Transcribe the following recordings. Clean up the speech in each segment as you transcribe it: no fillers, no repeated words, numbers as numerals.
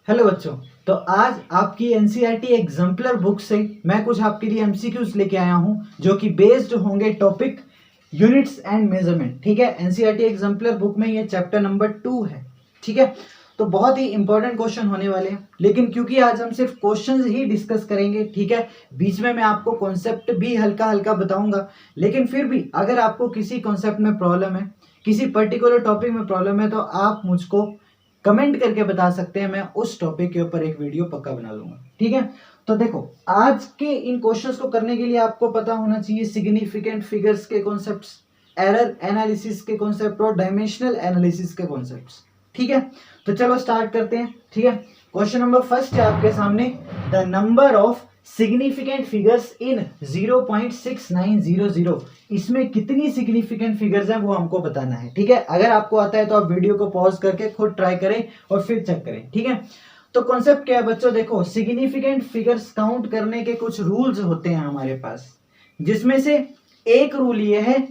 Hello बच्चों। तो आज आपकी एनसीईआरटी एग्जाम्पलर बुक से मैं कुछ आपके लिए एमसीक्यूज लेके आया हूं जो कि बेस्ड होंगे टॉपिक यूनिट्स एंड मेजरमेंट। ठीक है, एनसीईआरटी एग्जाम्पलर बुक में ये चैप्टर नंबर 2 है। ठीक है, तो बहुत ही इंपॉर्टेंट क्वेश्चन होने वाले हैं, लेकिन क्योंकि आज हम सिर्फ क्वेश्चंस ही डिस्कस करेंगे, ठीक है, बीच में मैं आपको कॉन्सेप्ट भी हल्का हल्का बताऊंगा, लेकिन फिर भी अगर आपको किसी कॉन्सेप्ट में प्रॉब्लम है, किसी पर्टिकुलर टॉपिक में प्रॉब्लम है, तो आप मुझको कमेंट करके बता सकते हैं। मैं उस टॉपिक के ऊपर एक वीडियो पक्का बना लूंगा। ठीक है, तो देखो आज के इन क्वेश्चंस को करने के लिए आपको पता होना चाहिए सिग्निफिकेंट फिगर्स के कॉन्सेप्ट्स, एरर एनालिसिस के कॉन्सेप्ट और डायमेंशनल एनालिसिस के कॉन्सेप्ट्स। ठीक है, तो चलो स्टार्ट करते हैं। ठीक है, क्वेश्चन नंबर फर्स्ट है आपके सामने, the number of significant figures in 0.6900। इसमें कितनी सिग्निफिकेंट फिगर्स हैं वो हमको बताना है। ठीक है, अगर आपको आता है तो आप वीडियो को पॉज करके खुद ट्राई करें और फिर चेक करें। ठीक है, तो कॉन्सेप्ट क्या है बच्चों, देखो सिग्निफिकेंट फिगर्स काउंट करने के कुछ रूल्स होते हैं हमारे पास, जिसमें से एक रूल ये है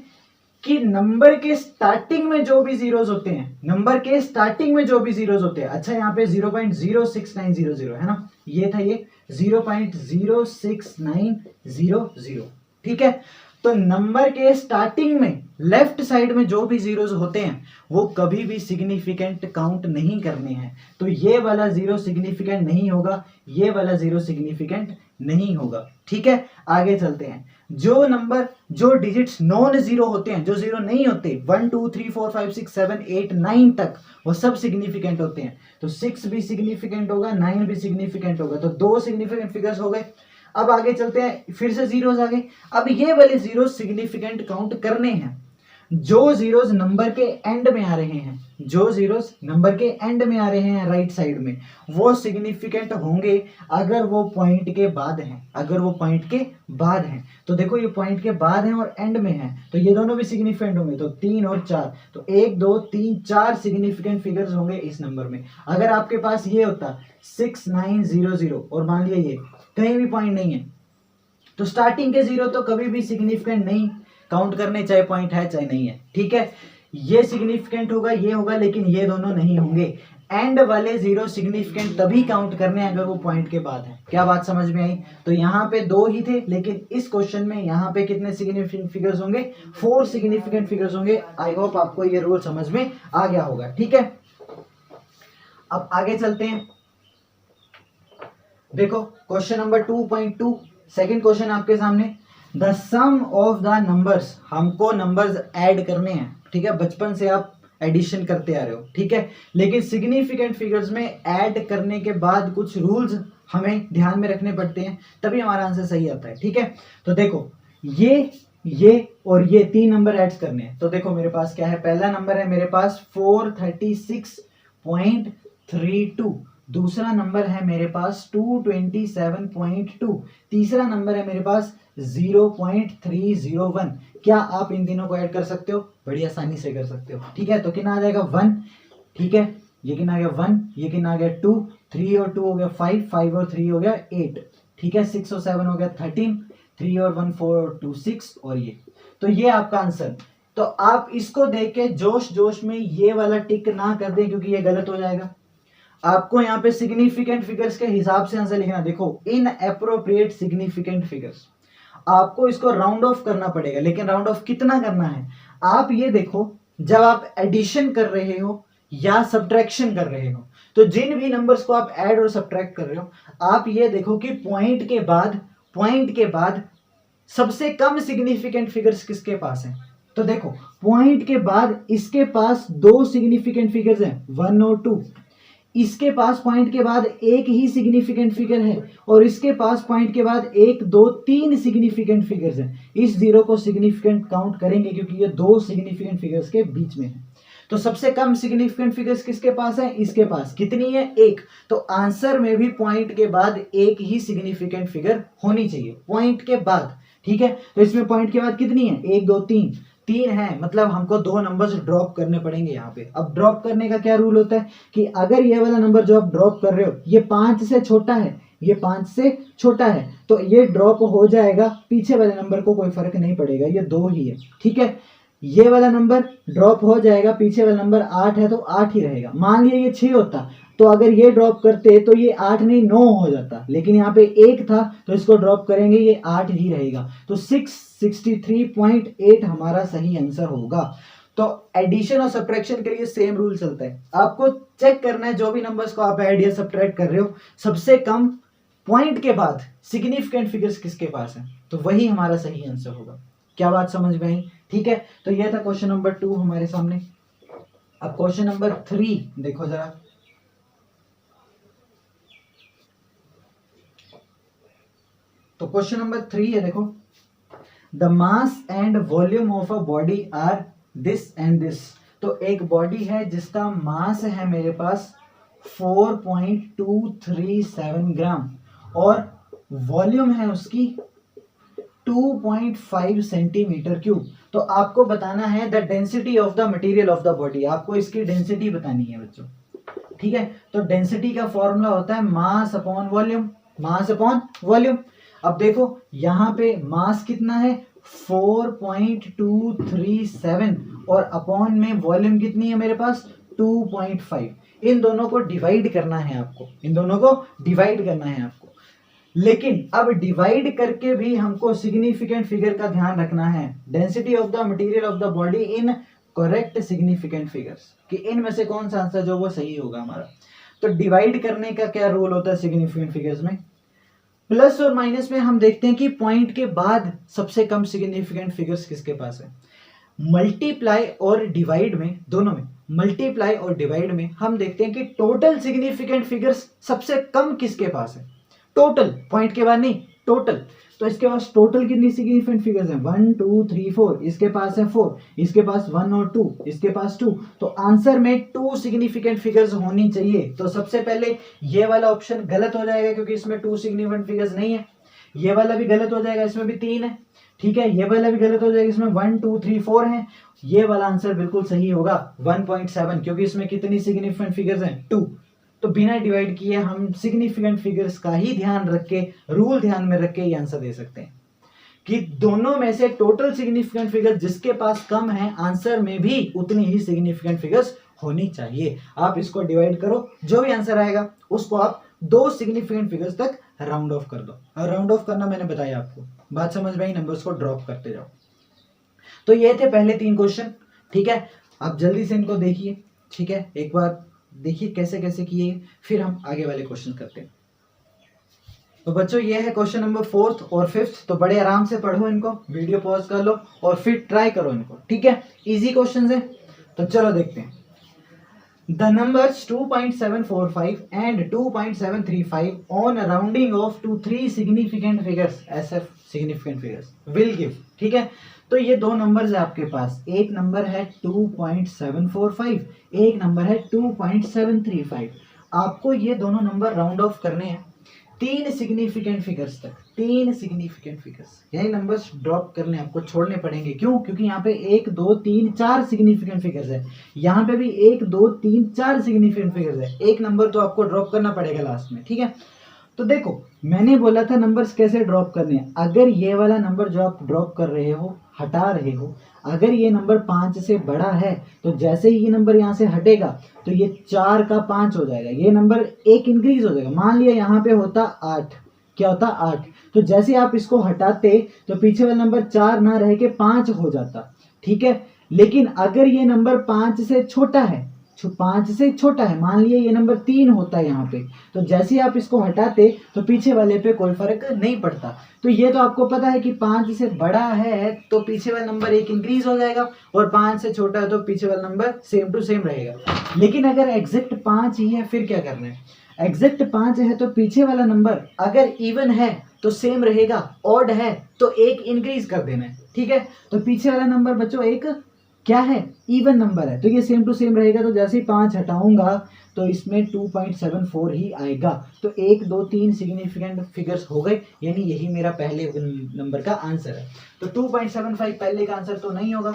कि नंबर के स्टार्टिंग में जो भी जीरोस होते हैं, नंबर के स्टार्टिंग में जो भी जीरोस होते हैं, अच्छा यहाँ पे 0.06900 है ना, ये था ये 0.06900। ठीक है, तो नंबर के स्टार्टिंग में लेफ्ट साइड में जो भी जीरोस होते हैं वो कभी भी सिग्निफिकेंट काउंट नहीं करने हैं। तो ये वाला जीरो सिग्निफिकेंट नहीं होगा, ये वाला जीरो सिग्निफिकेंट नहीं होगा। ठीक है, आगे चलते हैं। जो नंबर, जो डिजिट्स नॉन जीरो होते हैं, जो जीरो नहीं होते, 1 2 3 4 5 6 7 8 9 तक, वो सब सिग्निफिकेंट होते हैं। तो 6 भी सिग्निफिकेंट होगा, 9 भी सिग्निफिकेंट होगा। तो दो सिग्निफिकेंट फिगर्स हो गए। अब आगे चलते हैं, फिर से जीरोस आ गए। अब ये वाले जीरो सिग्निफिकेंट काउंट करने हैं जो जीरोस नंबर के एंड में आ रहे हैं, जो जीरोस नंबर के एंड में आ रहे हैं राइट साइड में, वो सिग्निफिकेंट होंगे अगर वो पॉइंट के बाद हैं, अगर वो पॉइंट के बाद हैं। तो देखो ये पॉइंट के बाद हैं और एंड में हैं, तो ये दोनों भी सिग्निफिकेंट होंगे। तो 3 और 4, तो 1 2 3 4 सिग्निफिकेंट फिगर्स होंगे इस नंबर में। अगर आपके पास ये होता 6900 और मान लिया ये कहीं भी पॉइंट नहीं है, तो स्टार्टिंग के जीरो तो कभी भी सिग्निफिकेंट नहीं काउंट करने, चाहे पॉइंट है चाहे नहीं है। ठीक है, ये सिग्निफिकेंट होगा, ये होगा, लेकिन ये दोनों नहीं होंगे। एंड वाले जीरो सिग्निफिकेंट तभी काउंट करने अगर वो पॉइंट के बाद है। क्या बात समझ में आई? तो यहाँ पे 2 ही थे, लेकिन इस क्वेश्चन में यहाँ पे कितने सिग्निफिकेंट फिगर्स होंगे? 4 सिग्निफिकेंट फिगर्स होंगे। आई होप आपको ये रूल समझ में आ गया होगा। ठीक है, अब आगे चलते हैं। देखो क्वेश्चन नंबर 2.2, सेकेंड क्वेश्चन आपके सामने, the sum of the numbers, हमको नंबर्स ऐड करने हैं। ठीक है, बचपन से आप एडिशन करते आ रहे हो। ठीक है, लेकिन सिग्निफिकेंट फिगर्स में ऐड करने के बाद कुछ रूल्स हमें ध्यान में रखने पड़ते हैं, तभी हमारा आंसर सही आता है। ठीक है, तो देखो ये और ये 3 नंबर ऐड करने हैं। तो देखो मेरे पास क्या है, पहला नंबर है मेरे पास 436.32, दूसरा नंबर है मेरे पास 227.2, तीसरा नंबर है मेरे पास 0.301। क्या आप इन तीनों को ऐड कर सकते हो? बड़ी आसानी से कर सकते हो। ठीक है, तो कितना आ जाएगा 1। ठीक है, ये कितना आ गया 1, ये कितना आ गया 2, 3 और 2 हो गया 5, 5 और 3 हो गया 8। ठीक है, 6 और 7 हो गया 13, 3 और 1 4 और 2 6, और ये, तो ये आपका आंसर। तो आप इसको देख के जोश जोश में ये वाला टिक ना कर दें, क्योंकि ये गलत हो जाएगा। आपको यहाँ पे सिग्निफिकेंट फिगर्स के हिसाब से आंसर लिखना। देखो इन एप्रोप्रिएट सिग्निफिकेंट फिगर्स, आपको इसको राउंड ऑफ करना पड़ेगा, लेकिन राउंड ऑफ कितना करना है? आप ये देखो, जब आप एडिशन कर रहे हो या सब्ट्रैक्शन कर रहे हो, तो जिन भी नंबर्स को आप ऐड और सब्ट्रैक्ट कर रहे हो, आप ये देखो कि पॉइंट के बाद सबसे कम सिग्निफिकेंट फिगर्स किसके पास है। तो देखो पॉइंट के बाद इसके पास 2 सिग्निफिकेंट फिगर्स हैं, 1 और 2। इसके पास पॉइंट के बाद एक ही सिग्निफिकेंट फिगर है, और इसके पास पॉइंट के बाद 1 2 3 सिग्निफिकेंट फिगर्स हैं। इस जीरो को सिग्निफिकेंट काउंट करेंगे क्योंकि ये 2 सिग्निफिकेंट फिगर्स के बीच में है। तो सबसे कम सिग्निफिकेंट फिगर्स किसके पास है? इसके पास। कितनी है? 1। तो आंसर में भी पॉइंट के बाद एक ही सिग्निफिकेंट फिगर होनी चाहिए, पॉइंट के बाद। ठीक है, तो इसमें पॉइंट के बाद कितनी है? 1 2 3 है, मतलब हमको 2 नंबर्स ड्रॉप करने पड़ेंगे यहाँ पे। अब ड्रॉप करने का क्या रूल होता है कि अगर ये वाला नंबर जो आप ड्रॉप कर रहे हो ये 5 से छोटा है, ये 5 से छोटा है, तो ये ड्रॉप हो जाएगा, पीछे वाले नंबर को कोई फर्क नहीं पड़ेगा, ये 2 ही है। ठीक है, ये वाला नंबर ड्रॉप हो जाएगा, पीछे वाला नंबर 8 है तो 8 ही रहेगा। मान लिया ये 6 होता तो अगर ये ड्रॉप करते तो ये 8 नहीं 9 हो जाता, लेकिन यहाँ पे 1 था तो इसको ड्रॉप करेंगे, ये 8 ही रहेगा। तो 663.8 हमारा सही आंसर होगा। तो एडिशन और सब्ट्रैक्शन के लिए सेम रूल चलता है, आपको चेक करना है जो भी नंबर्स को आप ऐड या सब्ट्रैक्ट कर रहे हो, सबसे कम पॉइंट के बाद सिग्निफिकेंट फिगर्स किसके पास है, तो वही हमारा सही आंसर होगा। क्या बात समझ में आई? ठीक है, तो यह था क्वेश्चन नंबर 2 हमारे सामने। अब क्वेश्चन नंबर 3 देखो जरा। तो क्वेश्चन नंबर 3 है, देखो the mass and volume of a body are this and this. तो एक बॉडी है जिसका मास है मेरे पास 4.237 ग्राम और वॉल्यूम है उसकी 2.5 सेंटीमीटर क्यूब। तो आपको बताना है the density of the material of the body, आपको इसकी डेंसिटी बतानी है बच्चों। ठीक है, तो डेंसिटी का फॉर्मूला होता है mass upon volume, mass upon volume. अब देखो यहाँ पे मास कितना है 4.237 और अपॉन में वॉल्यूम कितनी है मेरे पास 2.5। इन दोनों को डिवाइड करना है आपको, इन दोनों को डिवाइड करना है आपको। लेकिन अब डिवाइड करके भी हमको सिग्निफिकेंट फिगर का ध्यान रखना है, density of the material of the body in correct significant figures, कि इनमें से कौन सा आंसर जो वो सही होगा हमारा। तो डिवाइड करने का क्या रूल होता है सिग्निफिकेंट फिगर्स में, प्लस और माइनस में हम देखते हैं कि पॉइंट के बाद सबसे कम सिग्निफिकेंट फिगर्स किसके पास है। मल्टीप्लाई और डिवाइड में, दोनों में मल्टीप्लाई और डिवाइड में हम देखते हैं कि टोटल सिग्निफिकेंट फिगर्स सबसे कम किसके पास है, टोटल, पॉइंट के बाद नहीं, टोटल। तो इसके पास टोटल कितनी सिग्निफिकेंट फिगर्स हैं 1 2 3 4, इसके पास है 4, इसके पास 1 और 2, इसके पास 2। तो आंसर में 2 सिग्निफिकेंट फिगर्स होनी चाहिए। तो सबसे पहले ये वाला ऑप्शन गलत हो जाएगा क्योंकि इसमें 2 सिग्निफिकेंट फिगर्स नहीं है। ये वाला भी गलत हो जाएगा, इसमें भी 3 है। ठीक है, ये वाला भी गलत हो जाएगा, इसमें 1 2 3 4 है। ये वाला आंसर बिल्कुल सही होगा 1.7, क्योंकि इसमें कितनी सिग्निफिकेंट फिगर्स हैं 2। तो बिना डिवाइड किए हम सिग्निफिकेंट फिगर्स का ही ध्यान रख के, रूल ध्यान में रख के ये आंसर दे सकते हैं कि दोनों में से टोटल सिग्निफिकेंट फिगर जिसके पास कम है, आंसर में भी उतनी ही सिग्निफिकेंट फिगर्स होनी चाहिए। आप इसको डिवाइड करो, जो भी आंसर आएगा उसको आप 2 सिग्निफिकेंट फिगर्स तक राउंड ऑफ कर दो। और राउंड ऑफ करना मैंने बताया आपको, बात समझ में आई, नंबर्स को ड्रॉप करते जाओ। तो ये थे पहले 3 क्वेश्चन। ठीक है, आप जल्दी से इनको देखिए। ठीक है, एक बार देखिए कैसे कैसे किए, फिर हम आगे वाले क्वेश्चन करते हैं। तो बच्चों ये है क्वेश्चन नंबर 4th और 5th। तो बड़े आराम से पढ़ो इनको, वीडियो पॉज कर लो और फिर ट्राई करो इनको। ठीक है, इजी क्वेश्चन है, तो चलो देखते हैं। The numbers 2.745 and 2.735 on rounding off to 3 significant figures, SF significant figures will give. ठीक है, तो ये 2 नंबर्स है आपके पास, एक नंबर है 2.745, एक नंबर है 2.735। आपको ये दोनों नंबर राउंड ऑफ करने हैं 3 सिग्निफिकेंट फिगर्स तक, 3 सिग्निफिकेंट फिगर्स, यही नंबर्स ड्रॉप करने आपको छोड़ने पड़ेंगे। क्यों? क्योंकि यहाँ पे 1 2 3 4 सिग्निफिकेंट फिगर्स है, यहाँ पे भी 1 2 3 4 सिग्निफिकेंट फिगर्स है, एक नंबर तो आपको ड्रॉप करना पड़ेगा लास्ट में। ठीक है, तो देखो मैंने बोला था नंबर्स कैसे ड्रॉप करने हैं। अगर ये वाला नंबर जो आप ड्रॉप कर रहे हो, हटा रहे हो, अगर ये नंबर 5 से बड़ा है तो जैसे ही ये नंबर यहाँ से हटेगा तो ये 4 का 5 हो जाएगा, ये नंबर 1 इंक्रीज हो जाएगा। मान लिया यहाँ पे होता 8, क्या होता 8, तो जैसे आप इसको हटाते तो पीछे वाला नंबर 4 ना रह के 5 हो जाता। ठीक है, लेकिन अगर ये नंबर 5 से छोटा है, 5 से छोटा है, मान लिया ये नंबर 3 होता है यहाँ पे, तो जैसे ही आप इसको हटाते तो पीछे वाले पे कोई फर्क नहीं पड़ता। तो ये तो आपको पता है कि 5 से बड़ा है तो पीछे वाला नंबर 1 इंक्रीज हो जाएगा और 5 से छोटा है तो पीछे वाला नंबर सेम टू सेम रहेगा। लेकिन अगर एग्जैक्ट 5 ही है फिर क्या करना है, एग्जैक्ट 5 है तो पीछे वाला नंबर अगर इवन है तो सेम रहेगा, ऑड है तो 1 इंक्रीज कर देना है। ठीक है, तो पीछे वाला नंबर बच्चों एक क्या है, इवन नंबर है, तो ये सेम टू सेम रहेगा। तो जैसे ही 5 हटाऊंगा तो इसमें 2.74 ही आएगा। तो 1 2 3 सिग्निफिकेंट फिगर्स हो गए, यानी यही मेरा पहले नंबर का आंसर है। तो 2.75 पहले का आंसर तो नहीं होगा।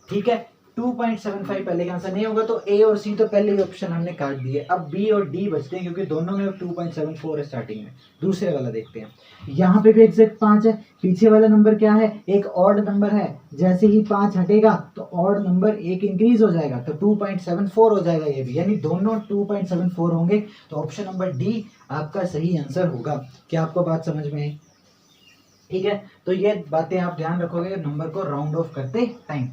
ठीक है, 2.75 पहले का आंसर नहीं होगा, तो ए और सी तो पहले ही ऑप्शन हमने काट दिए। अब बी और डी बचते हैं क्योंकि दोनों में 2.74 है स्टार्टिंग में। दूसरे वाला देखते हैं, यहाँ पे भी एग्जैक्ट 5 है, पीछे वाला नंबर क्या है, एक ऑड नंबर है, जैसे ही 5 हटेगा तो ऑड नंबर एक इंक्रीज हो जाएगा, तो 2.74 हो जाएगा ये भी, यानी दोनों 2.74 होंगे। तो ऑप्शन नंबर डी आपका सही आंसर होगा। क्या आपको बात समझ में आई? ठीक है, तो ये बातें आप ध्यान रखोगे नंबर को राउंड ऑफ करते टाइम।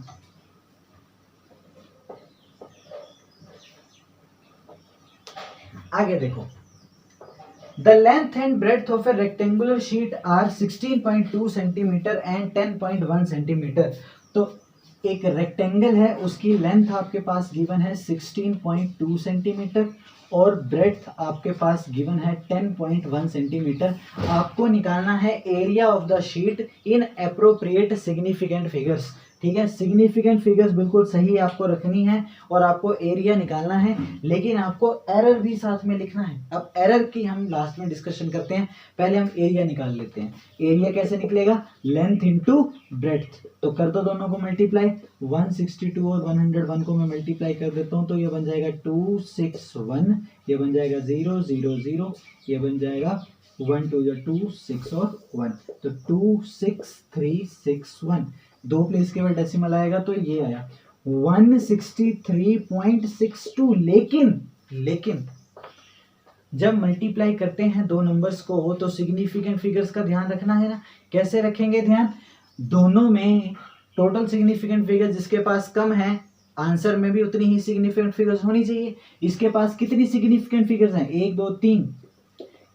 आगे देखो, the length and breadth of a rectangular sheet are 16.2 centimetre and 10.1 centimetre. तो एक रेक्टेंगल है, उसकी लेंथ आपके पास गिवन है 16.2 सेंटीमीटर और ब्रेड्थ आपके पास गिवन है 10.1 सेंटीमीटर। आपको निकालना है area of the sheet in appropriate significant figures. ठीक है, सिग्निफिकेंट फिगर्स बिल्कुल सही आपको रखनी है और आपको एरिया निकालना है, लेकिन आपको एरर भी साथ में लिखना है। अब एरर की हम लास्ट में डिस्कशन करते हैं, पहले हम एरिया निकाल लेते हैं। एरिया कैसे निकलेगा, लेंथ इंटू ब्रेड्थ। तो कर दो दोनों को मल्टीप्लाई, 162 और 101 को मैं मल्टीप्लाई कर देता हूँ, तो ये बन जाएगा 261, ये बन जाएगा 0 0 0, ये बन जाएगा 1 2 2 6 और 1, तो 26361। दो प्लेस के बाद डेसिमल आएगा तो ये आया 163.62। लेकिन जब मल्टीप्लाई करते हैं दो नंबर्स को तो सिग्निफिकेंट फिगर्स का ध्यान रखना है ना। कैसे रखेंगे ध्यान, दोनों में टोटल सिग्निफिकेंट फिगर जिसके पास कम है, आंसर में भी उतनी ही सिग्निफिकेंट फिगर्स होनी चाहिए। इसके पास कितनी सिग्निफिकेंट फिगर्स हैं, 1 2 3,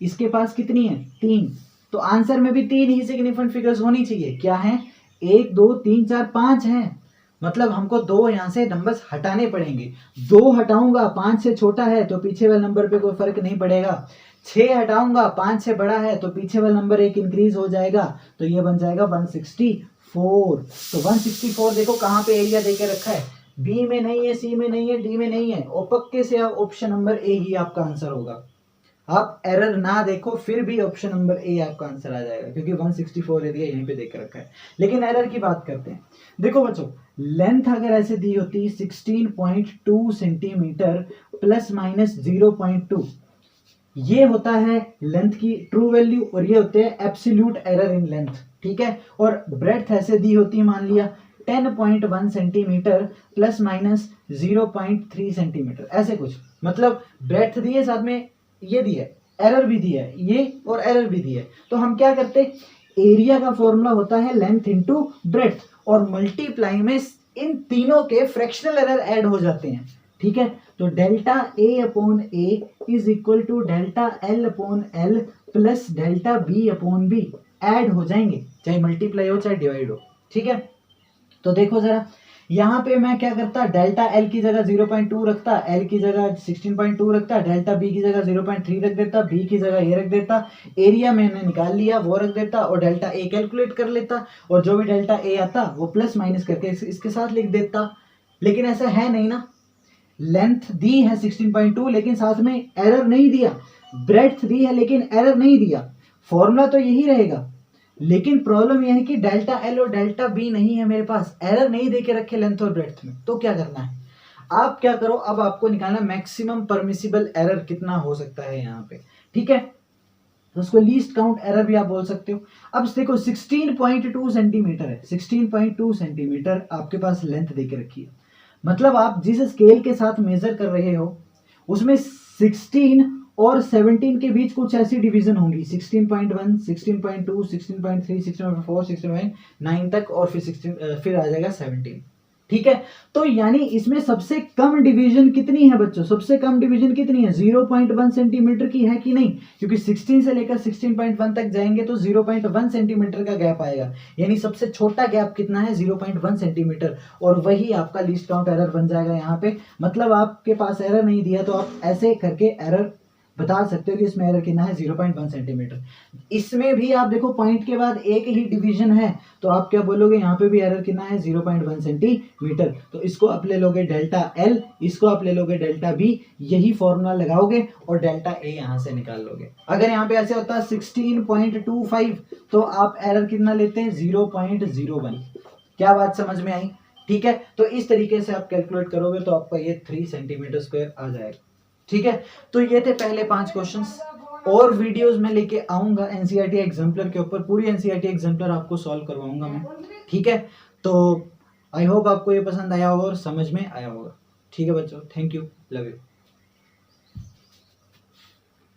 इसके पास कितनी है 3, तो आंसर में भी 3 ही सिग्निफिकेंट फिगर्स होनी चाहिए। क्या है, 1 2 3 4 5 है, मतलब हमको 2 यहाँ से नंबर्स हटाने पड़ेंगे। 2 हटाऊंगा 5 से छोटा है तो पीछे वाले नंबर पे कोई फर्क नहीं पड़ेगा। 6 हटाऊंगा 5 से बड़ा है तो पीछे वाला नंबर एक इंक्रीज हो जाएगा, तो ये बन जाएगा 164। तो 164 देखो कहाँ पे एरिया देके रखा है, बी में नहीं है, सी में नहीं है, डी में नहीं है, और पक्के से ऑप्शन नंबर ए ही आपका आंसर होगा। आप एरर ना देखो फिर भी ऑप्शन नंबर ए आपका आंसर आ जाएगा, क्योंकि 164 एरिया यहीं पे देकर रखा है। लेकिन एरर की बात करते हैं। देखो बच्चों, लेंथ अगर ऐसे दी होती 16.2 सेंटीमीटर प्लस माइनस 0.2, ये होता है लेंथ की ट्रू वैल्यू और ये होते हैं एब्सोल्यूट एरर इन लेंथ। ठीक है, और ब्रेड्थ ऐसे दी होती मान लिया 10.1 सेंटीमीटर प्लस माइनस 0.3 सेंटीमीटर, ऐसे कुछ, मतलब ब्रेड्थ दी है साथ में ये दी है, एरर भी दी है ये और एरर भी दी है। तो हम क्या करते, एरिया का फॉर्मूला होता है लेंथ इनटू ब्रेड्थ और मल्टीप्लाई में इन तीनों के फ्रैक्शनल एरर ऐड हो जाते हैं। ठीक है, तो delta A upon A is equal to delta L upon L plus delta B upon B add हो जाएंगे, चाहे मल्टीप्लाई हो चाहे डिवाइड हो। ठीक है, तो देखो जरा, यहाँ पे मैं क्या करता, डेल्टा एल की जगह 0.2 रखता, एल की जगह 16.2 रखता, डेल्टा बी की जगह 0.3 रख देता, बी की जगह ये रख देता, एरिया मैंने निकाल लिया वो रख देता और डेल्टा ए कैलकुलेट कर लेता और जो भी डेल्टा ए आता वो प्लस माइनस करके इसके साथ लिख देता। लेकिन ऐसा है नहीं ना, लेंथ दी है 16.2 लेकिन साथ में एरर नहीं दिया, ब्रेड्थ दी है लेकिन एरर नहीं दिया, फॉर्मूला तो यही रहेगा। लेकिन प्रॉब्लम यह है कि डेल्टा एल और डेल्टा बी नहीं है मेरे पास, एरर नहीं देके रखे लेंथ और ब्रेड्थ में। तो क्या करना है, आप क्या करो, अब आपको निकालना मैक्सिमम परमिसिबल एरर कितना हो सकता है यहाँ पे। ठीक है, तो उसको लीस्ट काउंट एरर भी आप बोल सकते हो। अब देखो 16.2 सेंटीमीटर है, 16.2 सेंटीमीटर आपके पास लेंथ देके रखी है, मतलब आप जिस स्केल के साथ मेजर कर रहे हो उसमें 16 और 17 के बीच कुछ ऐसी डिवीजन होंगी, 16.1, 16.2, 16.3, 16.4, 16.9 तक और फिर आ जाएगा 17। ठीक है, तो यानी इसमें सबसे कम डिवीजन कितनी है बच्चों, सबसे कम डिवीजन कितनी है, 0.1 सेंटीमीटर की है कि नहीं, क्योंकि 16 से लेकर 16.1 तक जाएंगे तो 0.1 सेंटीमीटर का गैप आएगा, यानी सबसे छोटा गैप कितना है 0.1 सेंटीमीटर, और वही आपका लीस्ट काउंट एरर बन जाएगा यहाँ पे। मतलब आपके पास एरर नहीं दिया तो आप ऐसे करके एरर बता सकते हो कि इसमें एरर कितना है 0.1 सेंटीमीटर। इसमें भी आप देखो पॉइंट के बाद एक ही डिवीजन है तो आप क्या बोलोगे, यहाँ पे भी एरर कितना है 0.1 सेंटीमीटर। तो इसको आप ले लोगे डेल्टा एल, इसको आप ले लोगे डेल्टा बी, यही फॉर्मूला लगाओगे और डेल्टा ए यहाँ से निकाल लोगे। अगर यहाँ पे ऐसे होता है 16.25 तो आप एरर कितना लेते हैं 0.01। क्या बात समझ में आई? ठीक है, तो इस तरीके से आप कैलकुलेट करोगे तो आपका ये 3 सेंटीमीटर स्क्वायर आ जाएगा। ठीक है, तो ये थे पहले 5 क्वेश्चंस। और वीडियोस में लेके आऊंगा एनसीईआरटी एग्जाम्पलर के ऊपर, पूरी एनसीईआरटी एग्जाम्पलर आपको सॉल्व करवाऊंगा मैं। ठीक है, तो आई होप आपको ये पसंद आया होगा और समझ में आया होगा। ठीक है बच्चों, थैंक यू, लव यू।